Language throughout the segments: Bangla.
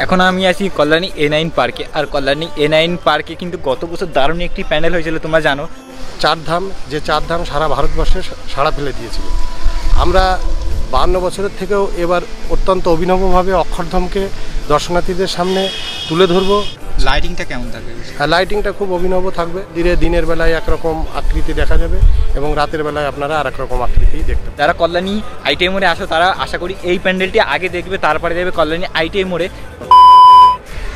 এখন আমি আছি কল্যাণী A9 পার্কে। আর কল্যাণী A9 পার্কে কিন্তু গত বছর দারুণ একটি প্যান্ডেল হয়েছিল, তোমরা জানো। চারধাম, যে চারধাম সারা ভারতবর্ষে সাড়া ফেলে দিয়েছিল। আমরা 52 বছরের থেকেও এবার অত্যন্ত অভিনবভাবে অক্ষরধামকে দর্শনার্থীদের সামনে তুলে ধরবো। লাইটিংটা কেমন থাকবে? লাইটিংটা খুব অভিনব থাকবে। দিনের বেলায় একরকম আকৃতি দেখা যাবে এবং রাতের বেলায় আপনারা আর একরকম আকৃতি দেখতে পাবেন। যারা কল্যাণী ITI মোড়ে আসো তারা আশা করি এই প্যান্ডেলটি আগে দেখবে, তারপরে দেখবে কল্যাণী ITI মোড়ে।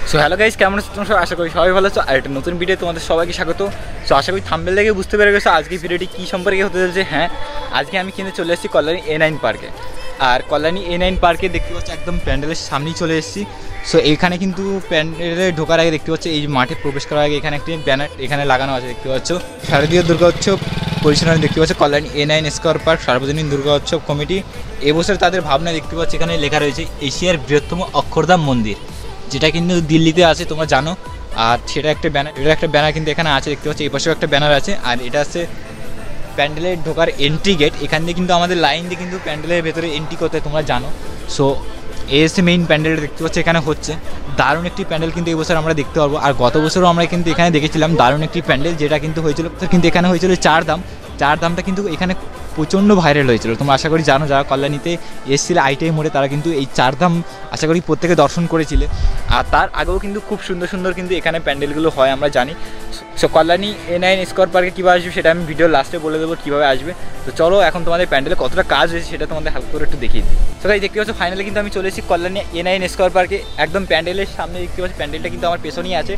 সো হ্যালো গাইস, কেমন আছো তোমরা? আশা করি সবাই ভালো আছো। আর একটা নতুন ভিডিও তোমাদের সবাইকে স্বাগত। সো আশা করি থাম্বনেল দেখে বুঝতে পেরে গেছো আজকে ভিডিওটি কী সম্পর্কে হতে চলেছে। হ্যাঁ, আজকে আমি কিন্তু চলে এসেছি কল্যাণী A9 পার্কে। আর কল্যাণী A9 পার্কে দেখতে পাচ্ছি একদম প্যান্ডেলের সামনেই চলে এসেছি। সো এইখানে কিন্তু প্যান্ডেলে ঢোকার আগে দেখতে পাচ্ছ, এই মাঠে প্রবেশ করার আগে এখানে একটি ব্যানার এখানে লাগানো আছে দেখতে পাচ্ছ। শারদীয় দুর্গোৎসব পরিচালনা দেখতে পাচ্ছ কল্যাণী A9 স্কয়ার পার্ক সার্বজনীন দুর্গোৎসব কমিটি। এবছর তাদের ভাবনা দেখতে পাচ্ছ, এখানে লেখা রয়েছে এশিয়ার বৃহত্তম অক্ষরধাম মন্দির, যেটা কিন্তু দিল্লিতে আছে তোমরা জানো। আর সেটা একটা ব্যানার কিন্তু এখানে আছে দেখতে পাচ্ছ। এই পাশেও একটা ব্যানার আছে। আর এটা আছে প্যান্ডেলের ঢোকার এন্ট্রি গেট। এখান দিয়ে কিন্তু আমাদের লাইন দিয়ে কিন্তু প্যান্ডেলের ভেতরে এন্ট্রি করতে তোমরা জানো। সো এসে মেইন প্যান্ডেলটা দেখতে পাচ্ছ এখানে হচ্ছে। দারুণ একটি প্যান্ডেল কিন্তু এবছর আমরা দেখতে পারবো। আর গত বছরও আমরা কিন্তু এখানে দেখেছিলাম দারুণ একটি প্যান্ডেল, যেটা কিন্তু হয়েছিল কিন্তু এখানে হয়েছিল চারধামটা কিন্তু এখানে প্রচণ্ড ভাইরাল হয়েছিল। তোমরা আশা করি জানো, যারা কল্যাণীতে এসেছিলে ITI মোড়ে তারা কিন্তু এই চারধাম আশা করি প্রত্যেকে দর্শন করেছিলে। আর তার আগেও কিন্তু খুব সুন্দর সুন্দর কিন্তু এখানে প্যান্ডেলগুলো হয় আমরা জানি। সো কল্যাণী A9 স্কয়ার পার্কে কীভাবে আসবে সেটা আমি ভিডিও লাস্টে বলে দেবো কীভাবে আসবে। তো চলো এখন তোমাদের প্যান্ডেলে কতটা কাজ হয়েছে সেটা তোমাদের হালকা করে একটু দেখিয়ে দিই। সো গাইস দেখতে পাচ্ছ ফাইনালি কিন্তু আমি চলে এসেছি কল্যাণী A9 স্কয়ার পার্কে। একদম প্যান্ডেলের সামনে দেখতে পাচ্ছি, প্যান্ডেলটা কিন্তু আমার পেছনেই আছে।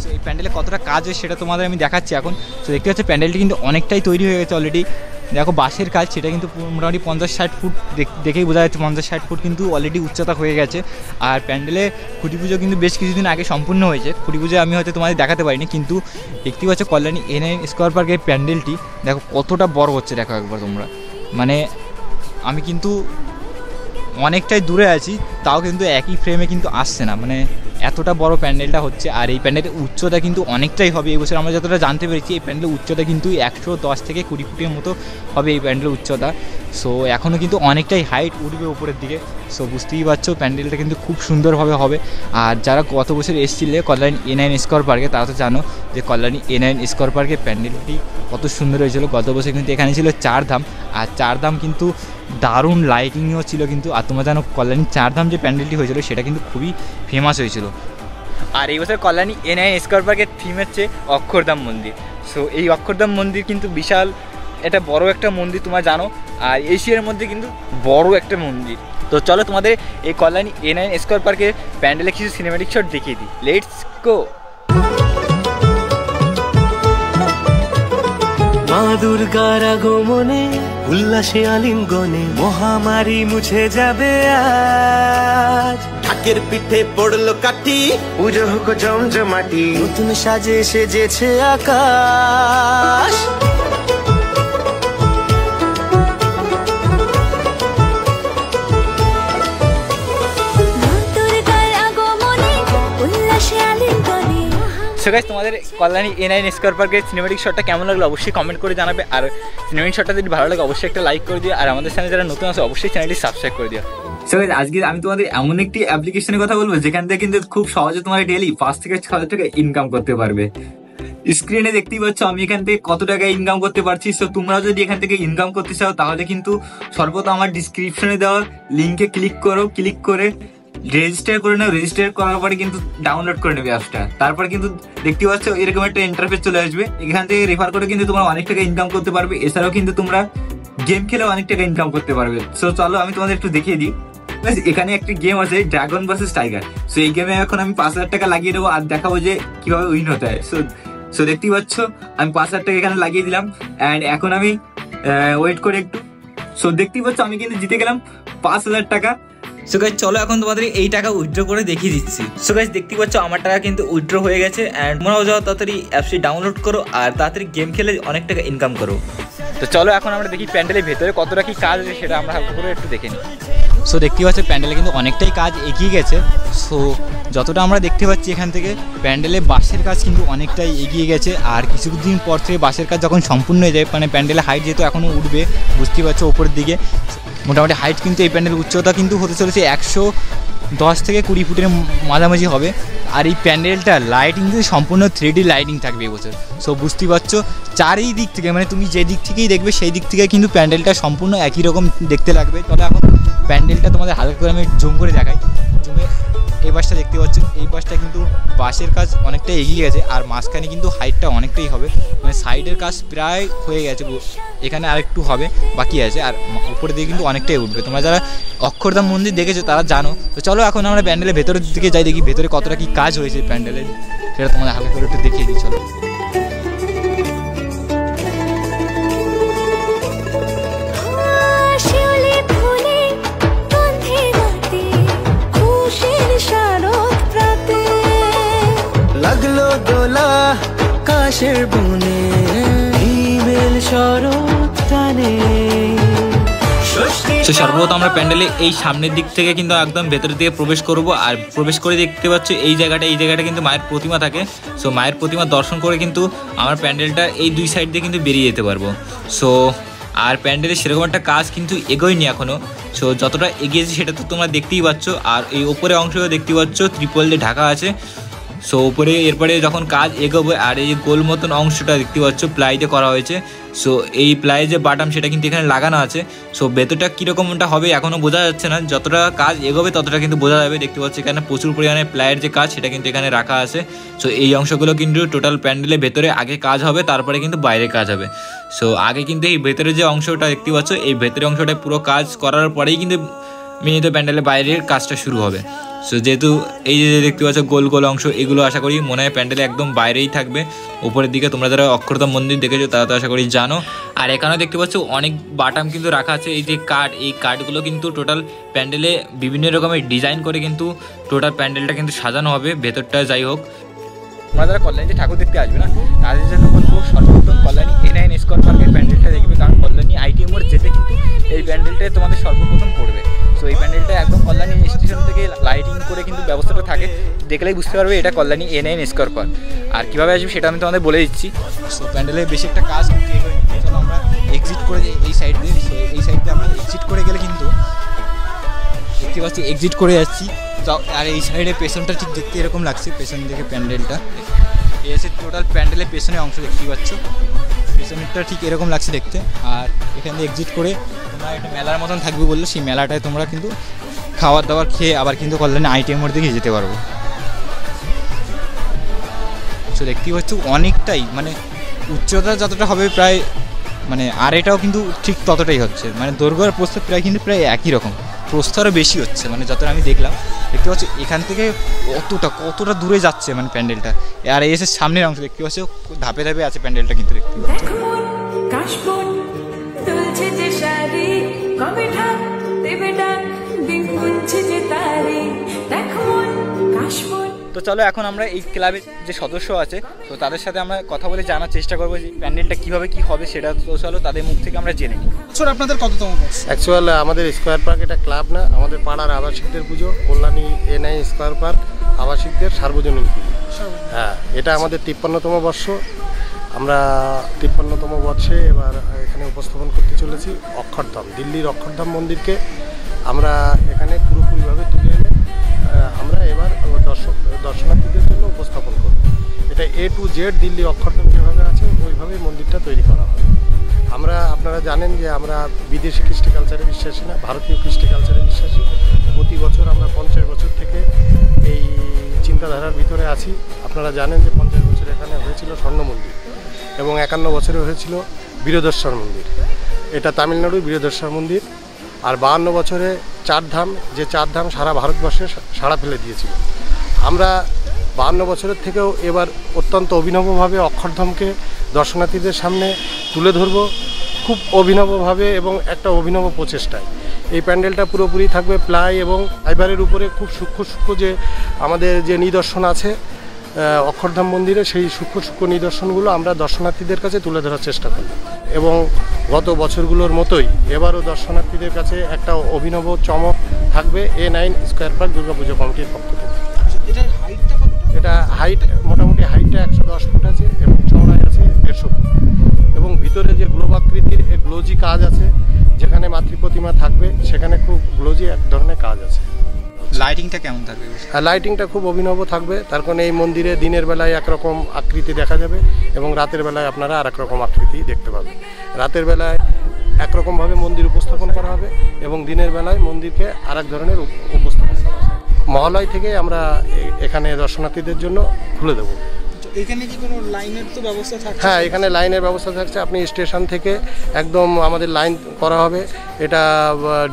সো এই প্যান্ডেলে কতটা কাজ হয়েছে সেটা তোমাদের আমি দেখাচ্ছি এখন। সো দেখতে পাচ্ছি প্যান্ডেলটি কিন্তু অনেকটাই তৈরি হয়ে গেছে অলরেডি। দেখো বাঁশের কাজ, সেটা কিন্তু মোটামুটি 50-60 ফুট দেখেই বোঝা যাচ্ছে 50-60 ফুট কিন্তু অলরেডি উচ্চতা হয়ে গেছে। আর প্যান্ডেলে খুঁটি পুজো কিন্তু বেশ কিছুদিন আগে সম্পূর্ণ হয়েছে। খুঁটি পুজো আমি হয়তো তোমাদের দেখাতে পারিনি, কিন্তু দেখতে পাচ্ছ কল্যাণী A9 স্কয়ার পার্কের প্যান্ডেলটি দেখো কতটা বড় হচ্ছে। দেখো একবার তোমরা, মানে আমি কিন্তু অনেকটাই দূরে আছি, তাও কিন্তু একই ফ্রেমে কিন্তু আসছে না, মানে এতটা বড় প্যান্ডেলটা হচ্ছে। আর এই প্যান্ডেলের উচ্চতা কিন্তু অনেকটাই হবে। এই বছর আমরা যতটা জানতে পেরেছি এই প্যান্ডেলের উচ্চতা কিন্তু 110 থেকে 20 ফুটের মতো হবে এই প্যান্ডেলের উচ্চতা। সো এখনও কিন্তু অনেকটাই হাইট উঠবে উপরের দিকে। সো বুঝতেই পারছো প্যান্ডেলটা কিন্তু খুব সুন্দরভাবে হবে। আর যারা গত বছর এসেছিলে কল্যাণী A9 স্কয়ার পার্কে তারা তো জানো যে কল্যাণী A9 স্কয়ার পার্কের প্যান্ডেলটি কত সুন্দর হয়েছিল। গত বছর কিন্তু এখানে ছিল চারধাম, আর চারধাম কিন্তু দারুণ লাইটিংও ছিল কিন্তু। আর তোমরা জানো কল্যাণী চারধাম যে প্যান্ডেলটি হয়েছিল সেটা কিন্তু খুবই ফেমাস হয়েছিল। আর এই বছর কল্যাণী A9 স্কয়ার পার্কের থিম হচ্ছে অক্ষরধাম মন্দির। সো এই অক্ষরধাম মন্দির কিন্তু বিশাল এটা বড় একটা মন্দির তোমরা জানো, আর এশিয়ার মধ্যে কিন্তু বড় একটা মন্দির। তো চলো তোমাদের এই কল্যাণী A9 স্কয়ার পার্কের প্যান্ডেলে কিছু সিনেম্যাটিক শট দেখিয়ে দিই। Let's go. মা দুর্গার আগমনে উল্লাসে আলিঙ্গনে মহামারী মুছে যাবে আজ। ঢাকের পিঠে পড়লো কাঠি, পুজো হোক জমজমাটি, নতুন সাজে সেজেছে আকাশ। সো গাইস তোমাদের কল্যাণী A9 স্কয়ার পার্কের সিনেম্যাটিক শটটা কেমন লাগলো অবশ্যই কমেন্ট করে জানাবে। আর সিনেম্যাটিক শটটা যদি ভালো লাগে অবশ্যই একটা লাইক করে দিও। আর আমাদের চ্যানেলে যারা নতুন আছে অবশ্যই চ্যানেলটি সাবস্ক্রাইব করে দিও। সো গাইস আজকে আমি তোমাদের এমন একটি অ্যাপ্লিকেশনের কথা বলবো যেখান থেকে কিন্তু খুব সহজে তোমার ডেইলি 5 থেকে 6 টাকা ইনকাম করতে পারবে। স্ক্রিনে দেখতেই পাচ্ছ আমি এখান থেকে কত টাকা ইনকাম করতে পারছি। সো তোমরা যদি এখান থেকে ইনকাম করতে চাও তাহলে কিন্তু সর্বপ্রথম আমার ডিসক্রিপশনে দেওয়া লিঙ্কে ক্লিক করে রেজিস্টার করে নাও। রেজিস্টার করার পরে কিন্তু ডাউনলোড করে নেবে অ্যাপসটা। তারপর কিন্তু দেখতে পাচ্ছ এরকম একটা ইন্টারফেস চলে আসবে। এখান থেকে রেফার করে কিন্তু তোমরা অনেক টাকা ইনকাম করতে পারবে। এছাড়াও কিন্তু তোমরা গেম খেলেও অনেক টাকা ইনকাম করতে পারবে। সো চলো আমি তোমাদের একটু দেখিয়ে দিই। এখানে একটি গেম আছে ড্রাগন ভার্সেস টাইগার। সো এই গেমে এখন আমি 5,000 টাকা লাগিয়ে দেবো আর দেখাবো যে কিভাবে উইন হতে হয়। সো দেখতেই পাচ্ছ আমি 5,000 টাকা এখানে লাগিয়ে দিলাম অ্যান্ড এখন আমি ওয়েট করে একটু। সো দেখতেই পাচ্ছ আমি কিন্তু জিতে গেলাম 5,000 টাকা। সো গাইস চলো এখন তোমাদের এই টাকা উইথড্র করে দেখিয়ে দিচ্ছি। সো গাইস দেখতে পাচ্ছ আমার টাকা কিন্তু উইথড্র হয়ে গেছে অ্যান্ড তোমরাও যাও তাড়াতাড়ি অ্যাপসটি ডাউনলোড করো আর তাড়াতাড়ি গেম খেলে অনেক টাকা ইনকাম করো। তো চলো এখন আমরা দেখি প্যান্ডেলের ভেতরে কতটা কি কাজ আছে সেটা আমরা হালকা করে একটু দেখে নিই। সো দেখতে পাচ্ছ প্যান্ডেলে কিন্তু অনেকটাই কাজ এগিয়ে গেছে। সো যতটা আমরা দেখতে পাচ্ছি এখান থেকে প্যান্ডেলে বাঁশের কাজ কিন্তু অনেকটাই এগিয়ে গেছে। আর কিছুদিন পর থেকে বাঁশের কাজ যখন সম্পূর্ণ হয়ে যায়, মানে প্যান্ডেলের হাইট যেহেতু এখনও উঠবে বুঝতেই পারছো ওপরের দিকে, মোটামুটি হাইট কিন্তু এই প্যান্ডেলের উচ্চতা কিন্তু হতে চলেছে 10 থেকে 20 ফুটের মাঝামাঝি হবে। আর এই প্যান্ডেলটা লাইটিং কিন্তু সম্পূর্ণ 3D লাইটিং থাকবে এবছর। সো বুঝতেই পারছো চারিদিক থেকে মানে তুমি যে দিক থেকেই দেখবে সেই দিক থেকে কিন্তু প্যান্ডেলটা সম্পূর্ণ একই রকম দেখতে লাগবে। তবে এখন প্যান্ডেলটা তোমাদের হালকা করে আমি জুম করে দেখাই। জুমে এই বাসটা দেখতে পাচ্ছ, এই বাসটা কিন্তু বাসের কাজ অনেকটা এগিয়ে গেছে আর মাঝখানে কিন্তু হাইটটা অনেকটাই হবে, মানে সাইডের কাজ প্রায় হয়ে গেছে, এখানে আরেকটু হবে বাকি আছে। আর উপরে দিয়ে কিন্তু অনেকটাই উঠবে। তোমরা যারা অক্ষরধাম মন্দির দেখেছো তারা জানো। তো চলো এখন আমরা প্যান্ডেলের ভেতরের দিকে যাই, দেখি ভেতরে কতটা কি কাজ হয়েছে প্যান্ডেলের, সেটা তোমাদের হালকা করে একটু দেখিয়ে দিই। চলো লাগলো দোলা কাশের বনে হিমেল শরৎ টানে। তো সর্বপ্রথম আমরা প্যান্ডেলে এই সামনের দিক থেকে কিন্তু একদম ভেতরের দিকে প্রবেশ করব। আর প্রবেশ করে দেখতে পাচ্ছ এই জায়গাটা কিন্তু মায়ের প্রতিমা থাকে। সো মায়ের প্রতিমা দর্শন করে কিন্তু আমার প্যান্ডেলটা এই দুই সাইড দিয়ে কিন্তু বেরিয়ে যেতে পারবো। সো আর প্যান্ডেলের সেরকম একটা কাজ কিন্তু এগোয়নি এখনও। সো যতটা এগিয়েছে সেটা তো তোমরা দেখতেই পাচ্ছ। আর এই ওপরে অংশও দেখতে পাচ্ছ ত্রিপল দিয়ে ঢাকা আছে। সো উপরে এরপরে যখন কাজ এগোবে আর এই যে গোল মতন অংশটা দেখতে পাচ্ছ প্লাইতে করা হয়েছে। সো এই প্লাই যে বাটাম সেটা কিন্তু এখানে লাগানো আছে। সো ভেতরটা কীরকমটা হবে এখনও বোঝা যাচ্ছে না, যতটা কাজ এগোবে ততটা কিন্তু বোঝা যাবে। দেখতে পাচ্ছি এখানে প্রচুর পরিমাণে প্লাইয়ের যে কাজ সেটা কিন্তু এখানে রাখা আছে। সো এই অংশগুলো কিন্তু টোটাল প্যান্ডেলের ভেতরে আগে কাজ হবে, তারপরে কিন্তু বাইরে কাজ হবে। সো আগে কিন্তু এই ভেতরে যে অংশটা দেখতে পাচ্ছ এই ভেতরের অংশটা পুরো কাজ করার পরেই কিন্তু মিনিত প্যান্ডেলের বাইরের কাজটা শুরু হবে। সো যেহেতু এই যে দেখতে পাচ্ছ গোল গোল অংশ এগুলো আশা করি মনে হয় প্যান্ডেলে একদম বাইরেই থাকবে উপরের দিকে। তোমরা যারা অক্ষরধাম মন্দির দেখেছো তারা তো আশা করি জানো। আর এখানেও দেখতে পাচ্ছ অনেক বাটাম কিন্তু রাখা আছে। এই যে কাঠ, এই কাঠগুলো কিন্তু টোটাল প্যান্ডেলে বিভিন্ন রকমের ডিজাইন করে কিন্তু টোটাল প্যান্ডেলটা কিন্তু সাজানো হবে ভেতরটা। যাই হোক, তোমরা যারা কল্যাণীতে ঠাকুর দেখতে আসবে না তাদের জন্য বলবো সর্বপ্রথম কল্যাণী A9 স্কয়ার পার্কের প্যান্ডেলটা দেখবে, কারণ কল্যাণী ITM মোড় যেতে কিন্তু এই প্যান্ডেলটাই তোমাদের সর্বপ্রথম পড়বে। সো এই প্যান্ডেলটা একদম কল্যাণী স্টেশন থেকে লাইটিং করে কিন্তু ব্যবস্থাটা থাকে, দেখলেই বুঝতে পারবে এটা কল্যাণী A9 স্কয়ার পার্ক। আর কীভাবে আসবে সেটা আমি তোমাদের বলে দিচ্ছি। সো প্যান্ডেলের বেশি একটা কাজ কিন্তু চলো আমরা এক্সিট করে যাই এই সাইড দিয়ে। সো এই সাইড দিয়ে আমরা এক্সিট করে গেলে কিন্তু দেখতে পাচ্ছি এক্সিট করে যাচ্ছি। আর এই সাইডে পেছনটা ঠিক দেখতে এরকম লাগছে, পেছন দিকে প্যান্ডেলটা এসে টোটাল প্যান্ডেলের পেছনের অংশ দেখতে পাচ্ছ, পেছনেরটা ঠিক এরকম লাগছে দেখতে। আর এখান থেকে এক্সিট করে তোমরা একটা মেলার মতন থাকবে বললো, সেই মেলাটায় তোমরা কিন্তু খাবার দাবার খেয়ে আবার কিন্তু কল্যাণী ITM মোড় দিকে যেতে পারবো। সো দেখতেই পাচ্ছ অনেকটাই মানে উচ্চতা যতটা হবে প্রায় মানে আর এটাও কিন্তু ঠিক ততটাই হচ্ছে, মানে দৈর্ঘ্য আর প্রস্থ প্রায় কিন্তু প্রায় একই রকম, প্রস্থ আরও বেশি হচ্ছে। মানে যতটা আমি দেখলাম দেখতে পাচ্ছি এখান থেকে কতটা দূরে যাচ্ছে মানে প্যান্ডেলটা। আর এসে সামনের অংশ দেখতে পাচ্ছ ধাপে ধাপে আছে প্যান্ডেলটা কিন্তু দেখতে পাচ্ছ। তো চলো এখন আমরা এই ক্লাবের যে সদস্য আছে তো তাদের সাথে আমরা কথা বলে জানার চেষ্টা করবো যে প্যান্ডেলটা কীভাবে কী হবে সেটা। তো চলো তাদের মুখ থেকে আমরা জেনে নিই। আপনাদের কততম বর্ষ? অ্যাকচুয়াল আমাদের স্কোয়ার পার্ক এটা ক্লাব না, আমাদের পাড়ার আবাসিকদের পুজো, কল্যাণী A9 স্কোয়ার পার্ক আবাসিকদের সার্বজনীন পুজো। হ্যাঁ, এটা আমাদের 53তম বর্ষ। আমরা 53তম বর্ষে এবার এখানে উপস্থাপন করতে চলেছি অক্ষরধাম, দিল্লির অক্ষরধাম মন্দিরকে আমরা এখানে পুরোপুরিভাবে তুলে এনে আমরা এবার দর্শনার্থীদের জন্য উপস্থাপন করব। এটা A to Z Delhi Akshardham যেভাবে আছে ওইভাবেই মন্দিরটা তৈরি করা হবে। আপনারা জানেন যে আমরা বিদেশি কৃষ্টি কালচারে বিশ্বাসী না, ভারতীয় কৃষ্টি কালচারে বিশ্বাসী। প্রতি বছর আমরা 50 বছর থেকে এই চিন্তাধারার ভিতরে আছি। আপনারা জানেন যে 50 বছর এখানে হয়েছিল স্বর্ণ মন্দির এবং 51 বছরে হয়েছিল বীরদর্শন মন্দির, এটা তামিলনাড়ুর বীরদর্শন মন্দির। আর 52 বছরে চারধাম, যে চারধাম সারা ভারতবর্ষে সাড়া ফেলে দিয়েছিল। আমরা 52 বছরের থেকেও এবার অত্যন্ত অভিনবভাবে অক্ষরধামকে দর্শনার্থীদের সামনে তুলে ধরব, খুব অভিনবভাবে এবং একটা অভিনব প্রচেষ্টায়। এই প্যান্ডেলটা পুরোপুরি থাকবে প্লাই এবং ফাইবারের উপরে খুব সূক্ষ্ম যে আমাদের যে নিদর্শন আছে অক্ষরধাম মন্দিরে, সেই সূক্ষ্ম নিদর্শনগুলো আমরা দর্শনার্থীদের কাছে তুলে ধরার চেষ্টা করি। এবং গত বছরগুলোর মতোই এবারও দর্শনার্থীদের কাছে একটা অভিনব চমক থাকবে A9 স্কোয়ার পার্ক দুর্গাপুজো কমিটির পক্ষ থেকে। এটা হাইট মোটামুটি হাইটটা 110 ফুট আছে এবং চওড়ায় আছে 150 ফুট। এবং ভিতরে যে গ্লোবাকৃতির গ্লোজি কাজ আছে, যেখানে মাতৃ প্রতিমা থাকবে সেখানে খুব গ্লোজি এক ধরনের কাজ আছে। লাইটিংটা কেমন থাকবে? আর লাইটিংটা খুব অভিনব থাকবে, তার কারণে এই মন্দিরে দিনের বেলায় একরকম আকৃতি দেখা যাবে এবং রাতের বেলায় আপনারা আর একরকম আকৃতি দেখতে পাবেন। রাতের বেলায় একরকমভাবে মন্দির উপস্থাপন করা হবে এবং দিনের বেলায় মন্দিরকে আর এক ধরনের উপস্থাপন করা হবে। মহালয় থেকে আমরা এখানে দর্শনার্থীদের জন্য খুলে দেবো। এখানে কি কোনো লাইনের তো ব্যবস্থা থাকছে? হ্যাঁ, এখানে লাইনের ব্যবস্থা থাকছে। আপনি স্টেশন থেকে একদম আমাদের লাইন করা হবে, এটা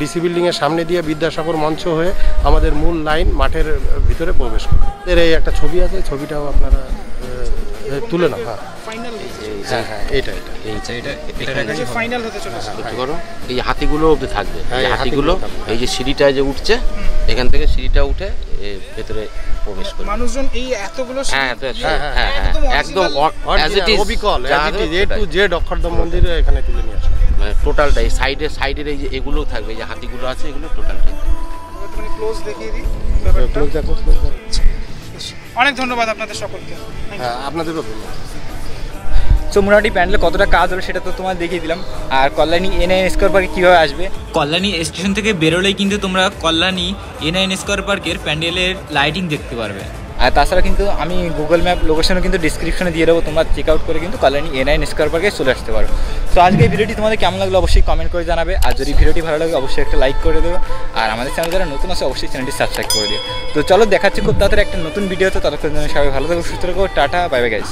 ডিসি বিল্ডিংয়ের সামনে দিয়ে বিদ্যাসাগর মঞ্চ হয়ে আমাদের মূল লাইন মাঠের ভিতরে প্রবেশ করবে। এর এই একটা ছবি আছে, ছবিটাও আপনারা তুলে নাও। হ্যাঁ ফাইনাল হ্যাঁ হ্যাঁ, এটা ফাইনাল হতে চলেছে। লক্ষ্য করো, এই হাতিগুলো অবধি থাকবে। হ্যাঁ, এই এই হাতিগুলো, হাতিগুলো এই যে সিঁড়িটা যে উঠছে, এখান থেকে সিঁড়িটা উঠে ভেতরে প্রবেশ করবে। মানুষজন এই এতগুলো হ্যাঁ হ্যাঁ, হ্যাঁ, একদম একদম অ্যাজ ইট ইজ অবিকল, as it is A to Z Akshardham মন্দিরে এখানে তুলে নিয়ে আসা। মানে টোটালটা এই সাইডের এই যে এগুলো থাকবে, এই যে হাতিগুলো আছে, এগুলো টোটালটাই। মানে ক্লোজ দেখিয়ে দিই ক্লোজ দেখো, ক্লোজ দেখো। অনেক ধন্যবাদ আপনাদের সকলকে। হ্যাঁ, আপনাদেরও ধন্যবাদ। সো মোটামুটি প্যান্ডেলে কতটা কাজ হলো সেটা তো তোমার দেখিয়ে দিলাম। আর কল্যাণী এনআইন স্কোয়ার পার্কে কীভাবে আসবে, কল্যাণী স্টেশন থেকে বেরোলেই কিন্তু তোমরা কল্যাণী এনআইন স্কোয়ার পার্কের প্যান্ডেলের লাইটিং দেখতে পারবে। আর তাছাড়া কিন্তু আমি গুগল ম্যাপ লোকেশনও কিন্তু ডিসক্রিপশনে দিয়ে দেবো, তোমরা চেক আউট করে কিন্তু কল্যাণী এনআইন স্কোয়ার পার্কে চলে আসতে পারো। তো আজকে এই ভিডিওটি তোমাদের কেমন লাগলো অবশ্যই কমেন্ট করে জানাবে। আর যদি ভিডিওটি ভালো লাগে অবশ্যই একটা লাইক করে দেবে। আর আমাদের চ্যানেল যারা নতুন আছে অবশ্যই চ্যানেলটি সাবস্ক্রাইব করে দিও। তো চলো দেখাচ্ছি খুব তাড়াতাড়ি একটা নতুন ভিডিওতে। ততক্ষণ জন্য সবাই ভালো থাকো, সুস্থ থাকো, টাটা, বাই বাই গাইস।